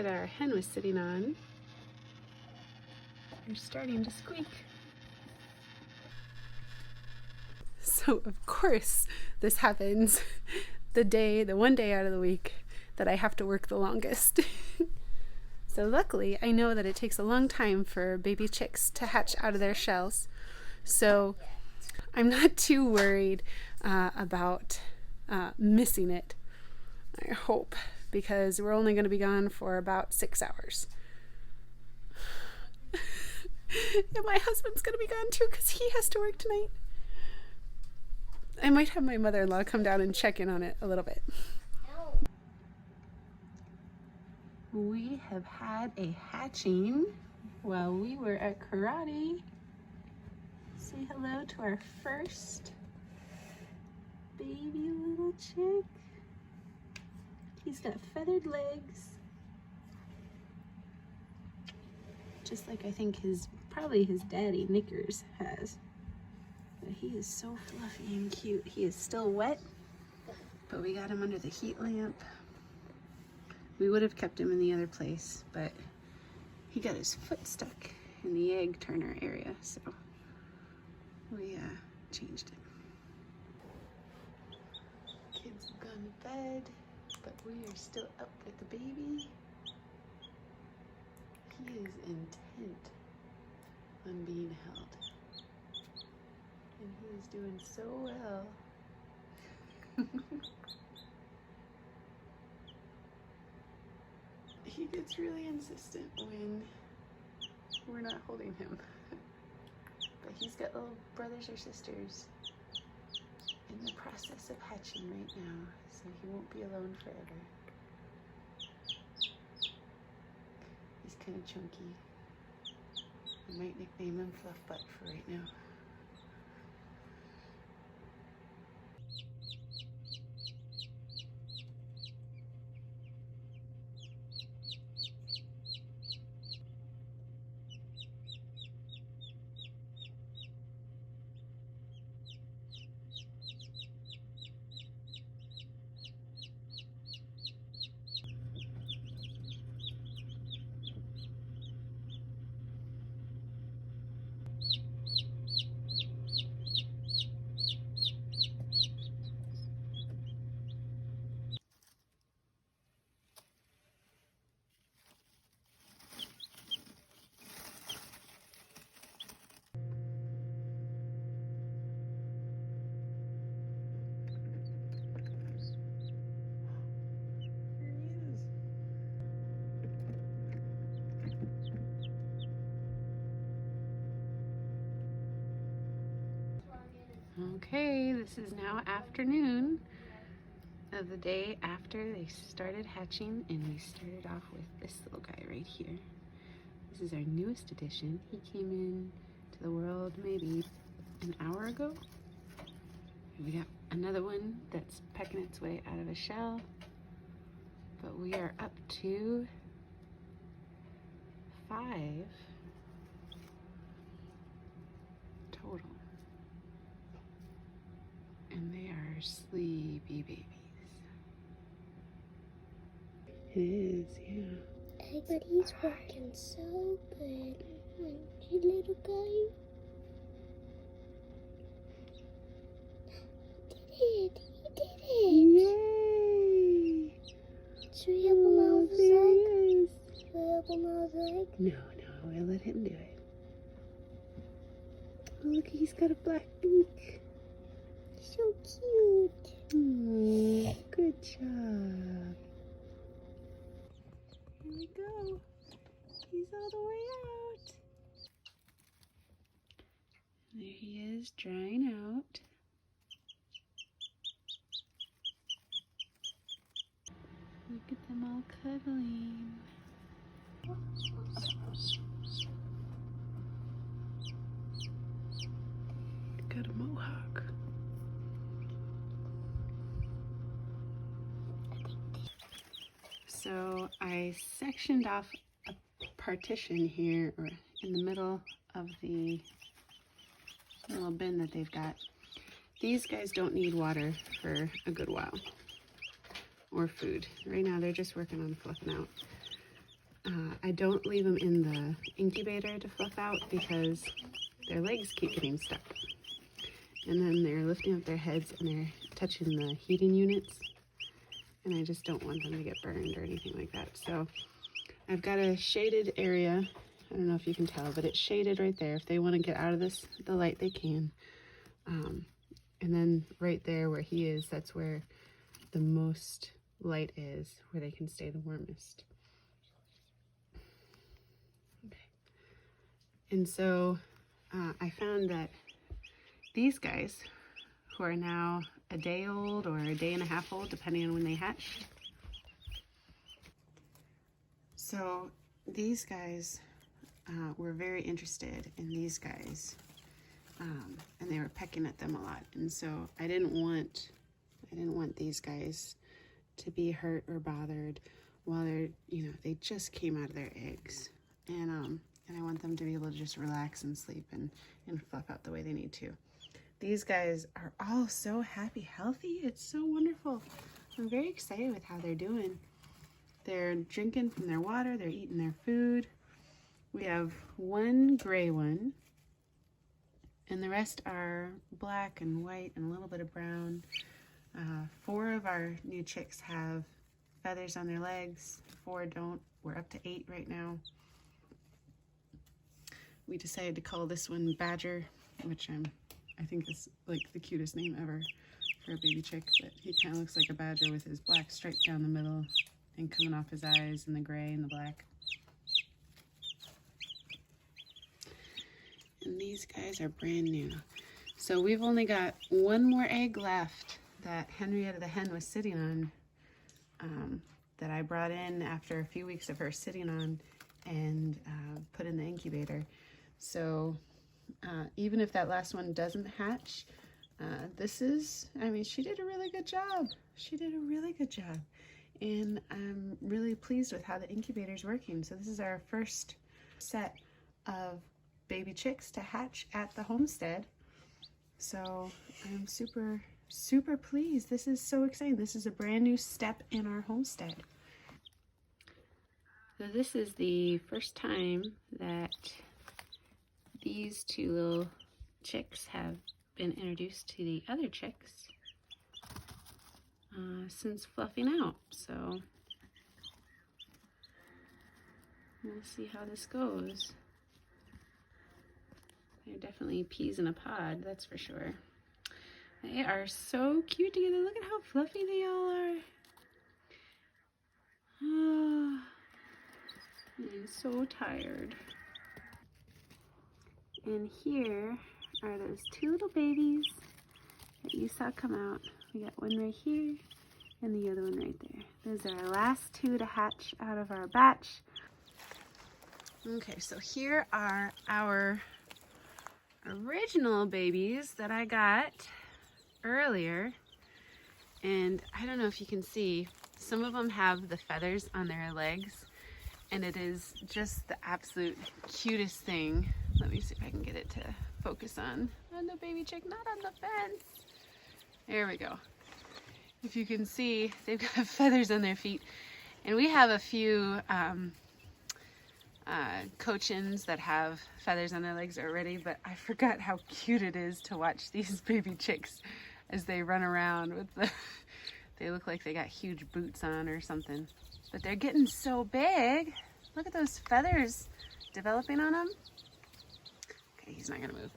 that our hen was sitting on are starting to squeak. So of course this happens the one day out of the week that I have to work the longest. So luckily I know that it takes a long time for baby chicks to hatch out of their shells. So I'm not too worried about missing it, I hope, because we're only going to be gone for about 6 hours. And my husband's going to be gone too because he has to work tonight. I might have my mother-in-law come down and check in on it a little bit. We have had a hatching while we were at karate. Say hello to our first baby little chick. He's got feathered legs. Just like I think probably his daddy Knickers has. But he is so fluffy and cute. He is still wet, but we got him under the heat lamp. We would have kept him in the other place, but he got his foot stuck in the egg turner area, so we changed it. Kids have gone to bed, but we are still up with the baby. He is intent on being held. And he is doing so well. He gets really insistent when we're not holding him. But he's got little brothers or sisters in the process of hatching right now, so he won't be alone forever. He's kind of chunky. I might nickname him Fluff Butt for right now. Okay, this is now afternoon of the day after they started hatching, and we started off with this little guy right here. This is our newest addition. He came in to the world maybe an hour ago. And we got another one that's pecking its way out of a shell, but we are up to 5 total. And they are sleepy babies. It is, yeah. Everybody's working so good. Aren't you, little guy? He did it! Yay! Should we help him out with his leg? Should we help him out with his leg? No, we'll let him do it. Oh, look, he's got a black beak. So cute. Oh, good job. Here we go. He's all the way out. There he is, drying out. Look at them all cuddling. Got a mohawk. So I sectioned off a partition here, or in the middle of the little bin that they've got. These guys don't need water for a good while, or food. Right now they're just working on fluffing out. I don't leave them in the incubator to fluff out because their legs keep getting stuck. And then they're lifting up their heads and they're touching the heating units. And I just don't want them to get burned or anything like that. So I've got a shaded area. I don't know if you can tell, but it's shaded right there. If they want to get out of the light, they can. And then right there where he is, that's where the most light is, where they can stay the warmest. Okay. And so I found that these guys, who are now a day old or a day and a half old, depending on when they hatch. So these guys were very interested in these guys. And they were pecking at them a lot, and so I didn't want these guys to be hurt or bothered while they're, they just came out of their eggs, and I want them to be able to just relax and sleep and fluff out the way they need to. These guys are all so happy, healthy. It's so wonderful. I'm very excited with how they're doing. They're drinking from their water. They're eating their food. We have one gray one. And the rest are black and white and a little bit of brown. 4 of our new chicks have feathers on their legs. 4 don't. We're up to 8 right now. We decided to call this one Badger, which I think is like the cutest name ever for a baby chick. But he kind of looks like a badger with his black stripe down the middle and coming off his eyes and the gray and the black. And these guys are brand new. So we've only got one more egg left that Henrietta the hen was sitting on, that I brought in after a few weeks of her sitting on and put in the incubator. So even if that last one doesn't hatch, she did a really good job. She did a really good job. And I'm really pleased with how the incubator is working. So this is our first set of baby chicks to hatch at the homestead. So I'm super, super pleased. This is so exciting. This is a brand new step in our homestead. So this is the first time that these 2 little chicks have been introduced to the other chicks since fluffing out. So we'll see how this goes. They're definitely peas in a pod, that's for sure. They are so cute together. Look at how fluffy they all are. Oh, I'm so tired. And here are those 2 little babies that you saw come out. We got one right here and the other one right there. Those are our last 2 to hatch out of our batch. Okay, so here are our original babies that I got earlier, and I don't know if you can see, some of them have the feathers on their legs, and it is just the absolute cutest thing. Let me see if I can get it to focus on the baby chick, not on the fence. There we go. If you can see, they've got feathers on their feet, and we have a few cochins that have feathers on their legs already, but I forgot how cute it is to watch these baby chicks as they run around with they look like they got huge boots on or something, but they're getting so big. Look at those feathers developing on them. Okay, he's not gonna move.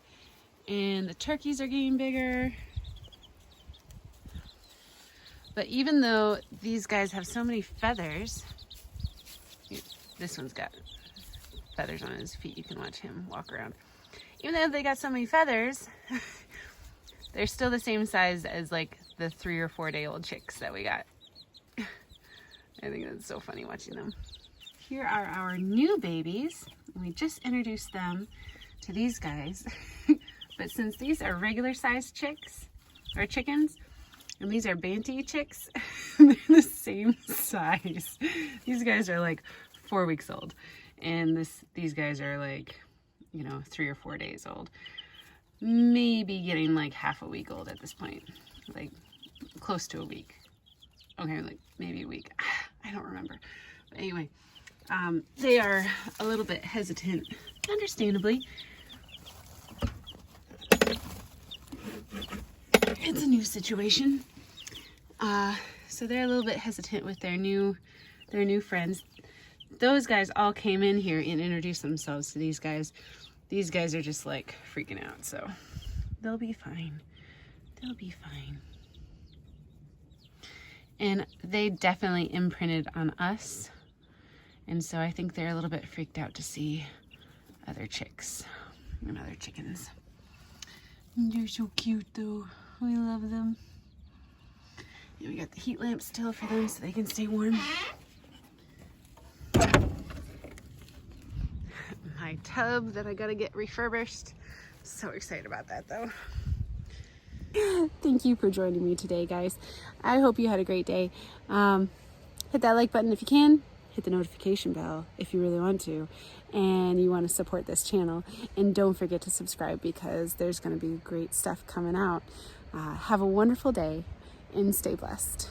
And the turkeys are getting bigger. But even though these guys have so many feathers, this one's got feathers on his feet. You can watch him walk around. Even though they got so many feathers, they're still the same size as like the 3 or 4 day old chicks that we got. I think that's so funny watching them. Here are our new babies. We just introduced them to these guys. But since these are regular sized chicks or chickens, and these are Banty chicks, they're the same size. These guys are like 4 weeks old. And these guys are like, 3 or 4 days old. Maybe getting like half a week old at this point. Like close to a week. Okay, like maybe a week. I don't remember. But anyway, They are a little bit hesitant, understandably. It's a new situation. So they're a little bit hesitant with their new friends. Those guys all came in here and introduced themselves to these guys. These guys are just like freaking out, so they'll be fine. They'll be fine. And they definitely imprinted on us. And so I think they're a little bit freaked out to see other chicks and other chickens. They're so cute though. We love them. And we got the heat lamp still for them so they can stay warm. My tub that I gotta get refurbished. So excited about that though. Thank you for joining me today, guys. I hope you had a great day. Hit that like button if you can. Hit the notification bell if you really want to. And you want to support this channel. And don't forget to subscribe because there's going to be great stuff coming out. Have a wonderful day and stay blessed.